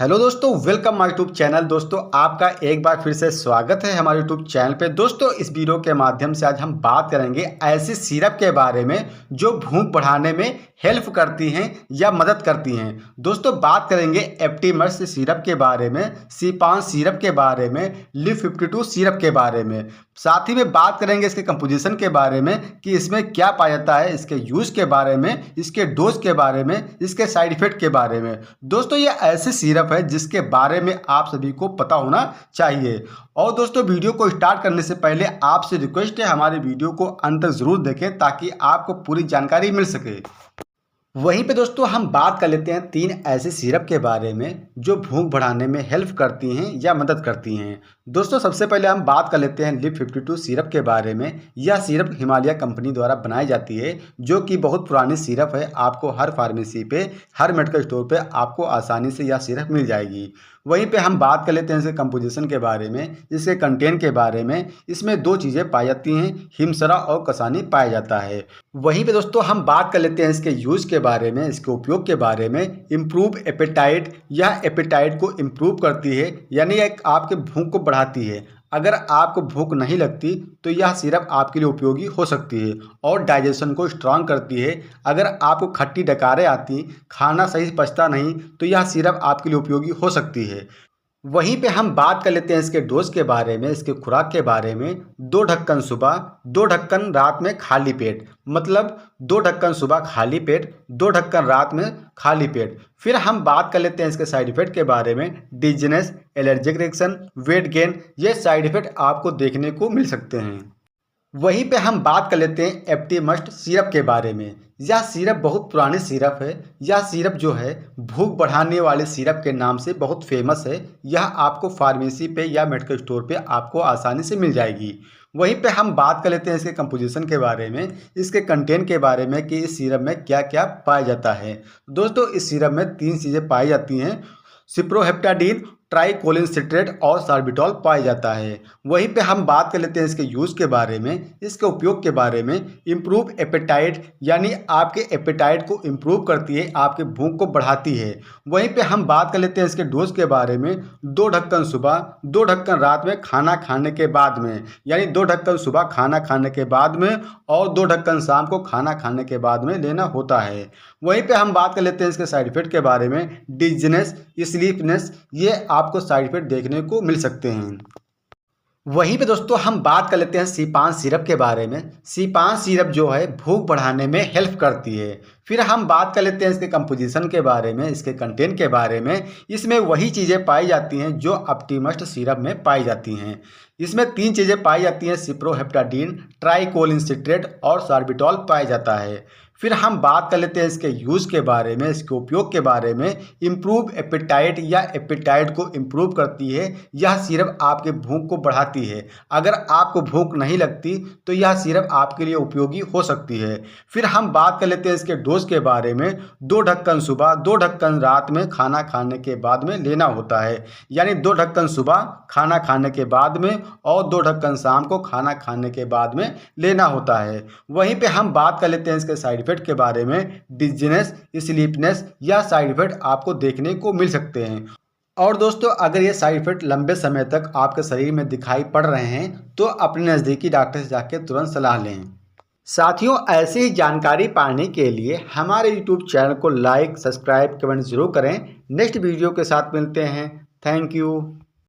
Hello दोस्तों, welcome my YouTube channel. दोस्तों, आपका एक बार फिर से स्वागत है हमारे यूट्यूब चैनल पे। दोस्तों, इस वीडियो के माध्यम से आज हम बात करेंगे ऐसी सिरप के बारे में जो भूख बढ़ाने में हेल्प करती हैं या मदद करती हैं। दोस्तों, बात करेंगे एप्टीमस सिरप के बारे में, सी5 सिरप के बारे में, लिव52 सिरप के बारे में। साथ ही में बात करेंगे इसके कंपोजिशन के बारे में कि इसमें क्या पाया जाता है, इसके यूज़ के बारे में, इसके डोज के बारे में, इसके साइड इफेक्ट के बारे में। दोस्तों, ये ऐसी सिरप है जिसके बारे में आप सभी को पता होना चाहिए। और दोस्तों, वीडियो को स्टार्ट करने से पहले आपसे रिक्वेस्ट है, हमारे वीडियो को अंत तक ज़रूर देखें ताकि आपको पूरी जानकारी मिल सके। वहीं पे दोस्तों, हम बात कर लेते हैं 3 ऐसे सिरप के बारे में जो भूख बढ़ाने में हेल्प करती हैं या मदद करती हैं। दोस्तों, सबसे पहले हम बात कर लेते हैं लिव52 सिरप के बारे में। यह सिरप हिमालय कंपनी द्वारा बनाई जाती है, जो कि बहुत पुरानी सिरप है। आपको हर फार्मेसी पे, हर मेडिकल स्टोर पे आपको आसानी से यह सिरप मिल जाएगी। वहीं पे हम बात कर लेते हैं इसके कंपोजिशन के बारे में, इसके कंटेंट के बारे में। इसमें 2 चीज़ें पाई जाती हैं, हिमसरा और कसानी पाया जाता है। वहीं पे दोस्तों, हम बात कर लेते हैं इसके यूज़ के बारे में, इसके उपयोग के बारे में। इम्प्रूव एपेटाइट, यह एपेटाइट को इम्प्रूव करती है, यानी एक आपके भूख को बढ़ाती है। अगर आपको भूख नहीं लगती तो यह सिरप आपके लिए उपयोगी हो सकती है और डाइजेशन को स्ट्रांग करती है। अगर आपको खट्टी डकारें आती, खाना सही से पचता नहीं, तो यह सिरप आपके लिए उपयोगी हो सकती है। वहीं पे हम बात कर लेते हैं इसके डोज के बारे में, इसके खुराक के बारे में। 2 ढक्कन सुबह, 2 ढक्कन रात में खाली पेट। मतलब 2 ढक्कन सुबह खाली पेट, 2 ढक्कन रात में खाली पेट। फिर हम बात कर लेते हैं इसके साइड इफेक्ट के बारे में। Dizziness, allergic reaction, weight gain, ये साइड इफेक्ट आपको देखने को मिल सकते हैं। वहीं पे हम बात कर लेते हैं एप्टीमस सिरप के बारे में। यह सिरप बहुत पुरानी सिरप है। यह सिरप जो है भूख बढ़ाने वाले सिरप के नाम से बहुत फेमस है। यह आपको फार्मेसी पे या मेडिकल स्टोर पे आपको आसानी से मिल जाएगी। वहीं पे हम बात कर लेते हैं इसके कंपोजिशन के बारे में, इसके कंटेंट के बारे में कि इस सिरप में क्या क्या पाया जाता है। दोस्तों, इस सिरप में 3 चीज़ें पाई जाती हैं, सिप्रोहेप्टाडीन, ट्राइकोलिन सिट्रेट और सार्बिटॉल पाया जाता है। वहीं पे हम बात कर लेते हैं इसके यूज़ के बारे में, इसके उपयोग के बारे में। इम्प्रूव एपेटाइट, यानी आपके एपेटाइट को इम्प्रूव करती है, आपके भूख को बढ़ाती है। वहीं पे हम बात कर लेते हैं इसके डोज के बारे में। 2 ढक्कन सुबह, 2 ढक्कन रात में खाना खाने के बाद में, यानी 2 ढक्कन सुबह खाना खाने के बाद में और 2 ढक्कन शाम को खाना खाने के बाद में लेना होता है। वहीं पे हम बात कर लेते हैं इसके साइड इफेक्ट के बारे में। डिजीनेस, स्लीपनेस, ये आपको साइड इफेक्ट देखने को मिल सकते हैं। वहीं पे दोस्तों, हम बात कर लेते हैं सी5 सिरप के बारे में। सी5 सिरप जो है भूख बढ़ाने में हेल्प करती है। फिर हम बात कर लेते हैं इसके कंपोजिशन के बारे में, इसके कंटेंट के बारे में। इसमें वही चीज़ें पाई जाती हैं जो एप्टीमस सिरप में पाई जाती हैं। इसमें 3 चीज़ें पाई जाती हैं, सिप्रोहेप्टाडीन, ट्राइकोलिन सिट्रेट और सार्बिटॉल पाया जाता है। फिर हम बात कर लेते हैं इसके यूज़ के बारे में, इसके उपयोग के बारे में। इम्प्रूव एपेटाइट, या एपेटाइट को इम्प्रूव करती है। यह सिरप आपके भूख को बढ़ाती है। अगर आपको भूख नहीं लगती तो यह सिरप आपके लिए उपयोगी हो सकती है। फिर हम बात कर लेते हैं इसके डोज के बारे में। 2 ढक्कन सुबह, 2 ढक्कन रात में खाना खाने के बाद में लेना होता है। यानी 2 ढक्कन सुबह खाना खाने के बाद में और 2 ढक्कन शाम को खाना खाने के बाद में लेना होता है। वहीं पे हम बात कर लेते हैं इसके साइड इफेक्ट के बारे में। डिजीनेस, स्लीपनेस, या साइड इफेक्ट आपको देखने को मिल सकते हैं। और दोस्तों, अगर ये साइड इफेक्ट लंबे समय तक आपके शरीर में दिखाई पड़ रहे हैं तो अपने नज़दीकी डॉक्टर से जाकर तुरंत सलाह लें। साथियों, ऐसी ही जानकारी पाने के लिए हमारे YouTube चैनल को लाइक, सब्सक्राइब, कमेंट जरूर करें। नेक्स्ट वीडियो के साथ मिलते हैं। Thank you.